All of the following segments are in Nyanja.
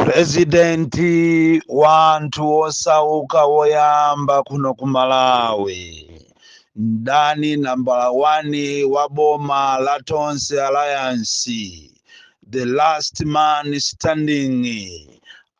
Presidenti wantu osauka woyamba kuno ku Malawi, ndani nambala 1 wa boma la Tonse Alliance, the last man standing,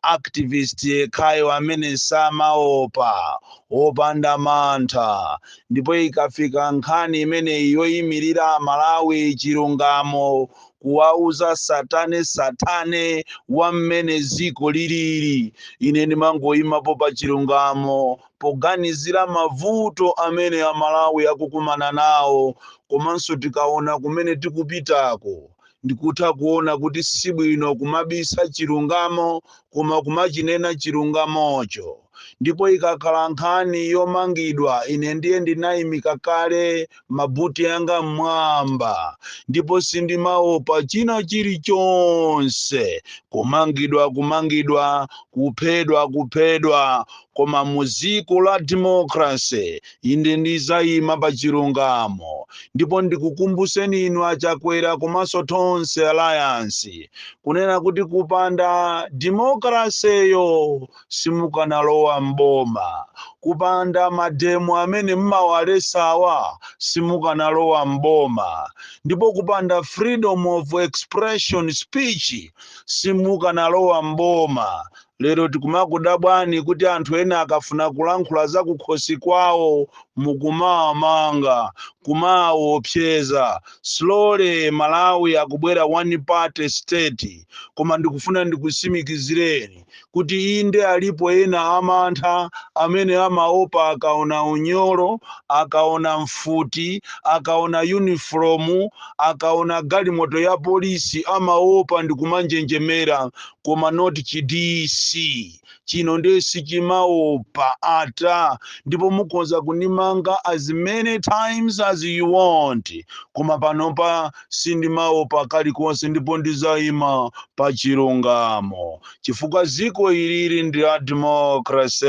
activist yekhayo amene samaopa opanda mantha, ndipo ikafika nkhani imene yoyimirira Malawi chilungamo kuwauza satane wa mmene ziko lilili. Ine ndimangoyimapo pa chilungamo poganizira mavuto amene a Malawi akukumana nawo, komanso tikaona kumene tikupitako ndikutha kuona kuti sibwino kumabisa chilungamo koma kumachinena chilungamocho. Ndipo ikakhala nkhani yomangidwa, ine ndiye ndinayimika kale mabuti yanga mmwamba, ndipo sindimaopa china chilichonse, kumangidwa, kuphedwa, koma muziko la democracy inde ndizayima pa chilungamo. Ndipo ndikukumbuseni inu achakwera komanso Tonse Alliance kunena kuti kupanda democracy yo simukanalowa mboma, kupanda mademo amene mmawalesawa simukanalowa mboma, ndipo kupanda freedom of expression speech simukanalowa mboma. Lero tikumakudabwani kuti anthu ena akafuna kulankhula za kukhosi kwawo mukumawamanga, kumawaopseza. Slowly Malawi akubwera one party state, koma ndikufuna ndikusimikizireni kuti inde alipo ena amantha amene amaopa akaona unyolo, akaona mfuti, akaona uniform, akaona galimoto ya polisi amaopa ndikumanjenjemera, koma not chidisi chino ndesi chimaopa ata. Ndipo mukonza kunimanga as many times as you want, koma panopa sindimaopa kalikonse, ndipo ndizayima pa chilungamo chifukwa ziko ilili ndi la democracy.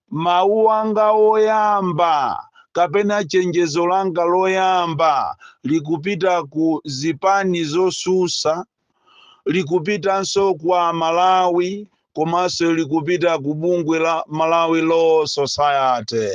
Mawu anga oyamba kapena chenjezo langa loyamba likupita ku zipani zosusa, likupitanso kwa Malawi, komanso likupita ku bungwe la Malawi Law Society.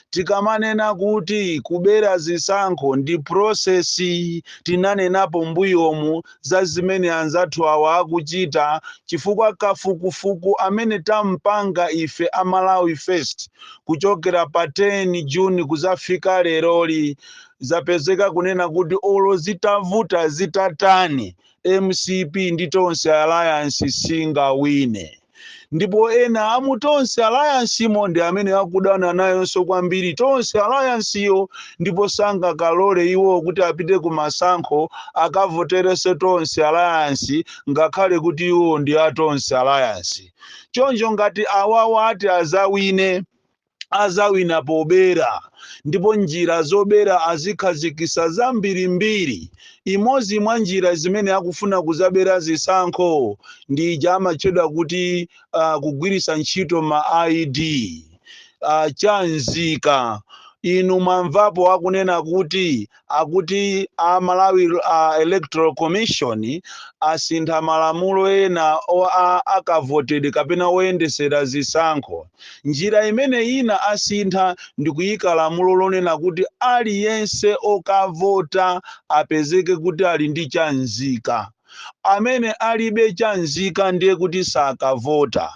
Tikamanena kuti kubera zisankho ndi prosesi, tinanenapo mbuyomu za zimene anzathu awa akuchita, chifukwa kafukufuku amene tampanga ife a Malawi First kuchokera pa 10 Juni kuzafika leroli, zapezeka kunena kuti olo zitavuta zitatani MCP ndi Tonse Alliance singawine. Ndipo ena amu Tonse Alliance mo ndi amene akudana nayonso kwambiri Tonse Alliance yo, ndipo sanga kalole iwo kuti apite ku masankho akavoterese Tonse Alliance ngakhale kuti iwo ndi a Tonse Alliance. Choncho ngati awawa ati azawina pobera, ndipo njira zobera azikhazikisa zambirimbiri. Imozi mwa njira zimene akufuna kuzabera zisankho ndi amachedwa kuti kugwirisa ntchito ma ID chanzika. Inu mamvapo akunena kuti Malawi Electoral Commission asintha malamulo ena akavoted kapena oyendesera zisankho. Njira imene ina asintha ndi kuyika lamulo lonena kuti aliyense okavota apezeke kuti ali ndi chanzika. Amene alibe chanzika ndiye kuti sakavota.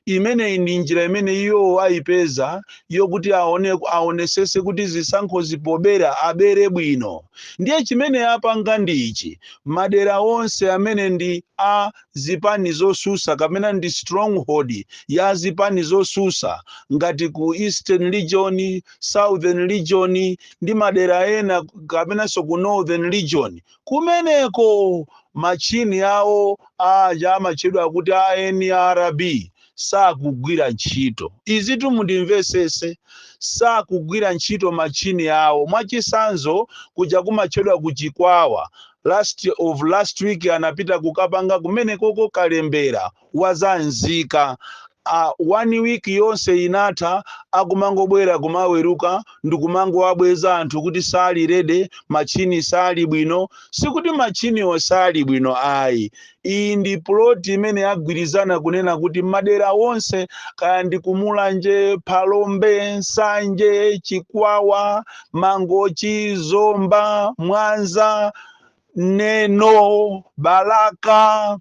Imene ndi njira imene iyo ayipeza yokuti aonesese kuti zisankho zipobera abere bwino. Ndiye chimene apanga ndichi, madera onse amene ndi a zipani zosusa kapena ndi stronghold ya zipani zosusa ngati ku Eastern Region, Southern Region ndi madera ena kapena so ku Northern Region, kumeneko machini yawo amachedwa kuti NRB sakugwira ntchito. Izi tumundimvesese, sakugwira ntchito machini yawo. Mwachisanzo kuja kumachedwa kuchikwawa last week anapita kukapanga kumene koko kalembera wazanzika 1 week yonse inatha akumangobwera kumaweruka ndikumangowabweza anthu kuti sali rede, machini sali bwino. Sikuti machiniwo sali bwino ayi. Iyi ndi ploti imene yagwirizana kunena kuti madera wonse kaya ndi Kumulanje, Phalombe, Nsanje, Chikwawa, Mangochi, Zomba, Mwanza, Neno, Balaka,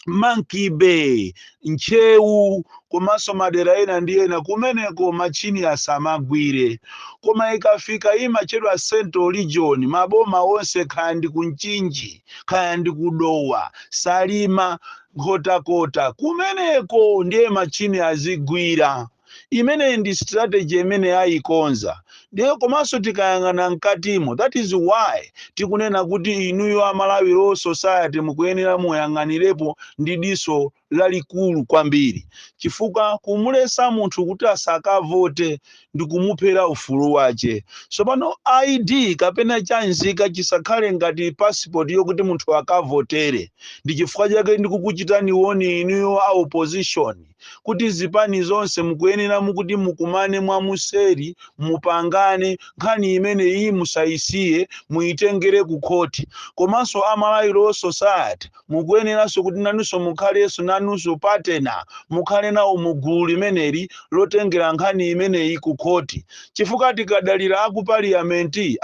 Monkey Bay, Nchewu, komanso madera ena ndi ena kumeneko machini asamagwire. Koma ikafika imachedwa Central Region, maboma onse kaya ndi Kunchinji, kaya ndi Kudowa, Salima, Nkhotakota, kumeneko ndiye machini azigwira. Imene ndi strategy imene ayikonza. Ndiye komanso tikayang'ana mkatimo, that is why tikunena kuti inuyo Amalawi Law Society mukuyenera muyang'anirepo ndi diso lalikulu kwambiri. Chifukwa kumulesa munthu kuti asakavote ndi kumuphera ufulu wace. So pano ID kapena chanzika chisakhale ngati passport yokuti munthu akavotere. Ndi chifukwa chake ndikukuchitani woni inuyo a opposition kuti zipani zonse mukuyenera mukuti mukumane mwamuseri, mupangane, nkhani imene iyi musayisiye, muitengere ku khoti. Komanso Amalawi Law Society mukuyeneranso kuti nanunso mukhalenso nanunso partner, mukhale nawo mugulu limeneli lotengera nkhani imeneyi ku khoti. Chifukwa tikadalira akupaliamenti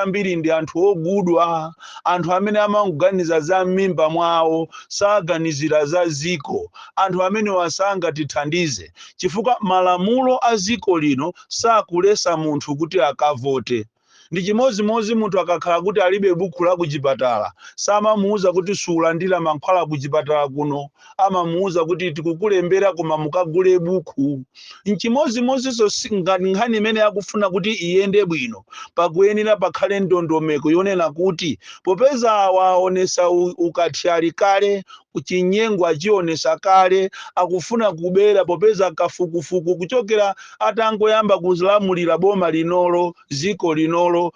ambiri ndi anthu ogudwa, anthu amene amangoganiza za m'mimba mwawo, saganizira za ziko, anthu amene wasanga tithandize. Chifukwa malamulo a ziko lino sakulesa munthu kuti akavote. Ndi chimozimozi munthu akakhala kuti alibe buku la kuchipatala, samamuuza kuti sulandira mankhwala kuchipatala kuno, amamuuza kuti tikukulembera koma mukagule buku. Nchimozimozinso nkhani imene yakufuna kuti iyende bwino, pakuyenera pakhale ndondomeko yonena kuti popeza waonesa ukathyali kale, Chinyengo achionesa kale, akufuna kubera popeza kafukufuku kuchokera atangoyamba kuzilamulira boma linolo, ziko linolo,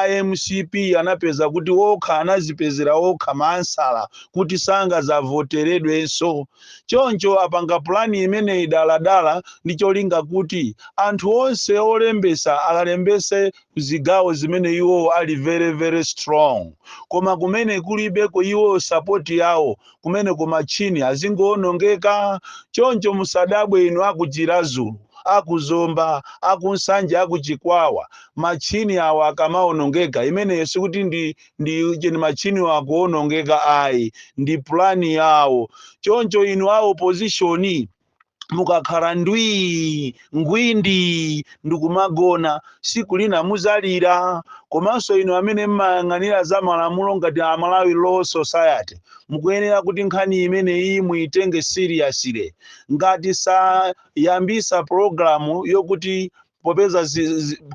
IMCP anapeza kuti wokha anazipezera wokha mansala kuti sanga zavoteredwenso. Choncho apanga plani imene idaladala ndi cholinga kuti anthu onse olembesa akalembese zigawo zimene iwo ali very strong. Koma kumene kulibeko iwo support yawo, kumene kumachini azingoonongeka. Choncho musadabwe inu akuchirazulu, akuzomba, akunsanje, akuchikwawa, machini awa akamaonongeka, imene sikuti ndi machini wakuonongeka ayi, ndi plani yawo. Choncho inu a opposition mukakhala ngwindi ndikumagona, siku lina muzalira. Komanso inu amene mmayang'anira za malamulo ngati Amalawi Law Society mukuyenera kuti nkhani imene iyi muitenge seriously. Ngati sayambisa programu yokuti popeza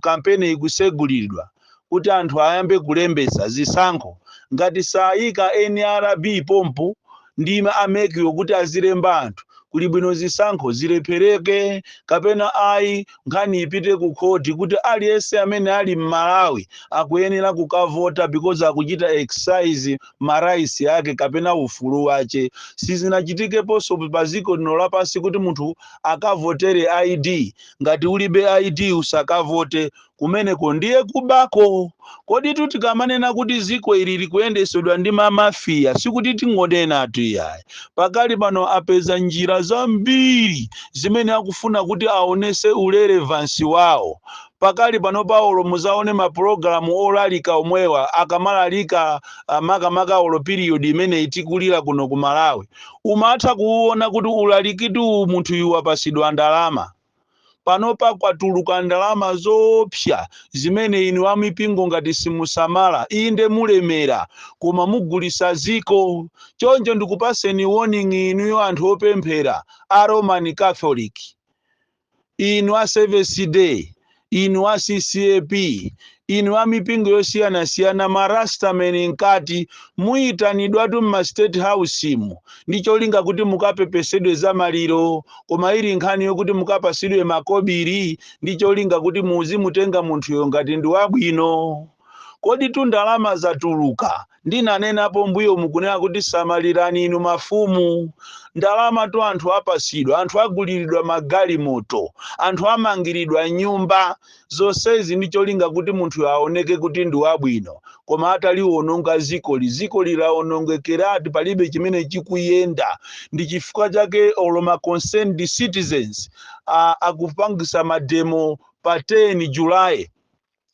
kampeni ikusegulidwa kuti anthu ayambe kulembesa zisankho, ngati sayika NRB pompo ndi ameki yokuti azilemba anthu, kuli bwino zisankho zilephereke kapena ayi nkhani ipite ku khoti kuti aliyense amene ali m'Malawi akuyenera kukavota because akuchita exercise maraisi yake kapena ufulu wace. Sizinachitikeponso pa ziko lino lapansi kuti munthu akavotere ID, ngati ulibe ID usakavote, kumeneko ndiye kubako. Kodi tikamanena kuti ziko ili likuyendesedwa ndi mamafiya, sikuti tingonena atu yayi. Pakali pano apeza njira zambiri zimene akufuna kuti aonese urelevansi wawo. Pakali pano Paulo muzaone maprogramu olalika omwewa akamalalika makamaka olo period imene itikulira kuno ku Malawi. Umatha kuona kuti ulalikitu munthu yu wapasidwa ndalama. Panopa kwatuluka ndalama zopsya zimene inu amipingo ngati simusamala inde mulemera koma mugulisa ziko. Choncho ndikupaseni warning inuyo anthu opemphera a Roman Catholic, inu a Service Day, inu a CCAP, inu amipingo yosiyana marastameni nkati muyitanidwatu mma State House mu ndi cholinga kuti mukapepesedwe za maliro, koma ili nkhani yokuti mukapasidwe makobiri ndi cholinga kuti muzimutenga munthuyo ngati ndi wabwino. kodi ndalama zatuluka. Ndinanenapo mbuyo mukunena kuti samalirani inu mafumu. Ndalama tu anthu apasidwa, anthu aguliridwa magalimoto, anthu amangiridwa nyumba. Zonsezi ndi cholinga kuti munthu aoneke kuti ndi wabwino, koma ataliwononga dziko lawonongekeratu, palibe chimene chikuyenda. Ndi chifukwa chake oloma concerned citizens akupangisa mademo pa 10 Julayi.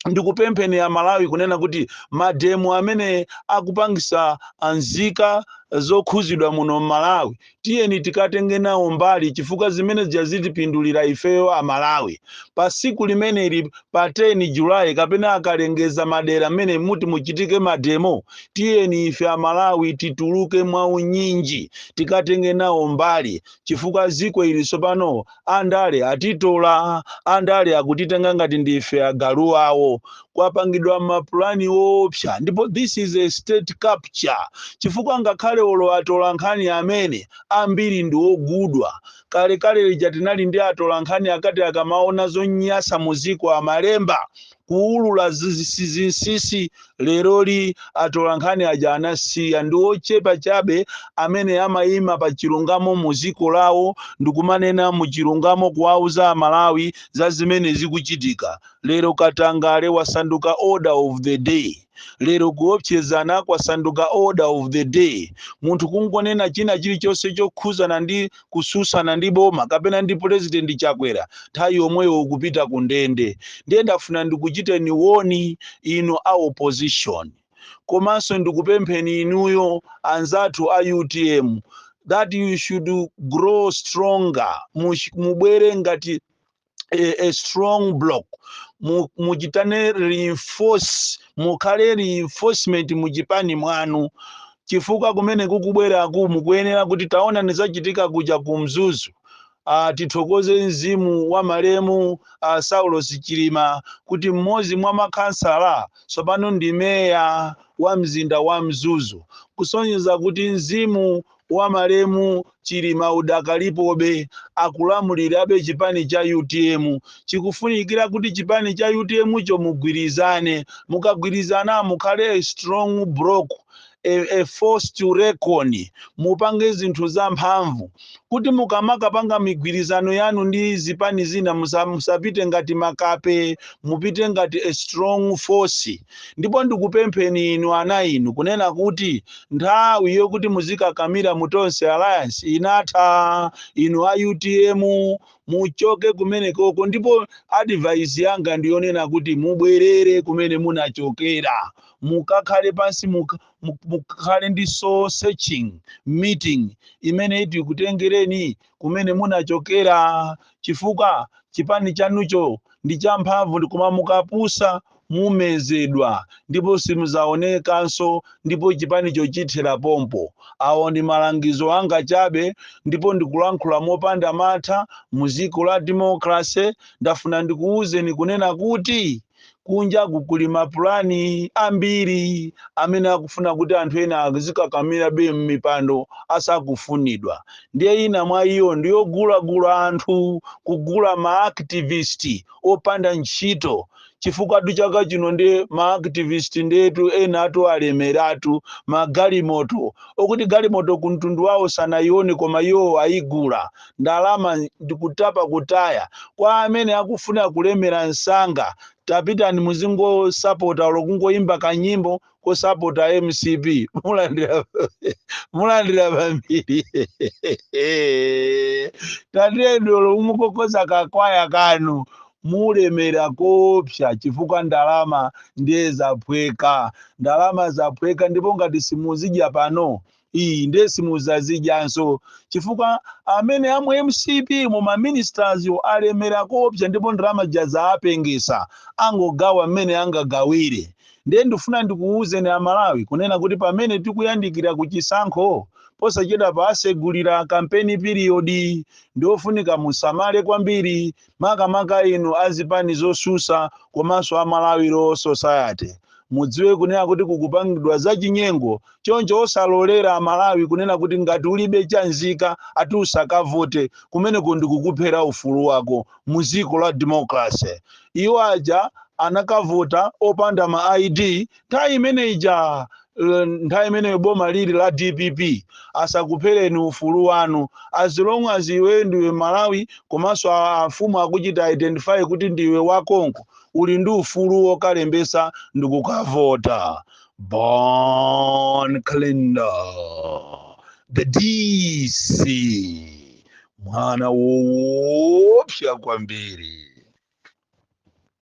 Ndikupempheni ya Malawi kunena kuti mademo amene akupangisa anzika zokhuzidwa muno Malawi tiyeni tikatenge nawo mbali, chifukwa zimene zitipindulira ifeyo a Malawi. Pa siku limeneli pa 10 Julayi kapena akalengeza madera amene muti muchitike mademo, tiyeni ife a Malawi tituluke mwaunyinji tikatenge nawo mbali, chifukwa ziko ili sopano andale atitola, andale akutitenga ngati ndife agalu awo. Kwapangidwa mapulani opsa, ndipo this is a state capture, chifukwa ngakhale olo atola nkhani amene ambiri ndi ogudwa. Kale lija tinali ndi atola nkhani akati akamaona zonyasa muziko amalemba kuulula zinsisi. Leroli atola nkhani aja anasiya, ndi ochepa chabe amene amayima pa chilungamo muziko lawo ndikumanena mu chilungamo kuwauza a Malawi za zimene zikuchitika. Lero Katangale wasanduka order of the day. Lero kuopsezana kwasanduka order of the day. Munthu kungonena china chilichonse chokhuzana ndi kususana ndi boma kapena ndi president Chakwera, nthawi yomweyo ukupita ku ndende. Ndiye ndafuna ndikuchiteni woni ino a opposition. Komanso ndikupempheni inuyo anzathu a UTM that you should grow stronger. Mubwere ngati a strong block. Mujitane reinforce, mukale reinforcement mujipani mwanu, chifukwa kumene kukubwera mukuyenera kuti taona nizachitika kuja kumzuzu. Tithokoze mzimu wa malemu Saulos Chilima kuti mmodzi mwa makhansala sopano ndi meya wa mzinda wa Mzuzu, kusonyeza kuti mzimu wa malemu Chilima udakalipobe akulamulirabe chipani cha UTM. Chikufunikira kuti chipani cha UTM cho mugwirizane, mukagwirizana mukhale strong block, a force to reckon, mupange zinthu za mphamvu kuti mukamakapanga migwirizano yanu ndi zipani zina musapite ngati makape, mupite ngati a strong force. Ndipo ndikupempheni inu ana inu kunena kuti nthawi yokuti muzikakamira mutonse alliance inatha. Inu a UTM muchoke kumene koko, ndipo advice yanga ndiyonena kuti mubwerere kumene munachokera, mukakhale pansi, mukhale ndi soul searching meeting imene iti kutengereni kumene munachokera, chifukwa chipani chanucho ndi champhamvu, ndikoma mukapusa mumezedwa ndipo simuzaonekanso, ndipo chipani chochithera pompo. Awo ndi malangizo anga chabe, ndipo ndikulankhula mopanda matha muziko la democracy. Ndafuna ndikuuzeni kunena kuti kunja kukuli mapulani ambiri amene akufuna kuti anthu ena azikakamira be mmipando asakufunidwa. Ndiye ina mwa iyo ndiyogulagula anthu, kugula ma-activist opanda ntchito, chifukwa chaka chino ndi ma-activist ndetu ena atu alemeratu magalimoto, okuti galimoto kumtundu wawo sanayione koma yo ayigula. Ndalama ndikutapa kutaya kwa amene akufuna kulemera nsanga. Tapitani muzingo supporta lokungoimba kanyimbo ko supporta MCP mulandira pambiri. Tatendo umukokoza kakwaya kanu mulemera kopsa, chifukwa ndalama ndiye zapweka. Ndalama zapweka, ndipo ngati simuzidya pano iyi ndiye simuzazidyanso, chifukwa amene amwe MCP mu maministers yo alemera kopsa, ndipo ndalama jaza apengesa angogawa mmene angagawire. Ndiye ndifuna ndikuuzeni a Malawi kunena kuti pamene tikuyandikira kuchisankho, posachedwa pasegulira campaign period, ndiofunika musamale kwambiri makamaka inu azipani zosusa komanso a Malawi Law Society. Mudziwe kunena kuti kukupangidwa za chinyengo, choncho osalolera a Malawi kunena kuti ngati ulibe chanzika ati usakavote, kumene ndikukuphera ufulu wako muziko la democracy. Iwo aja anakavota opanda ma ID nthawi imeneja nthawi imeneyo boma lili la DPP asakuphereni ufulu wanu as long as iwe ndiwe Malawi komanso afumu akuchita identify kuti ndiwe wakonko uli ndi ufulu wokalembesa ndikukavota. Bon Calendar, the DC, mwana woopsa kwambiri.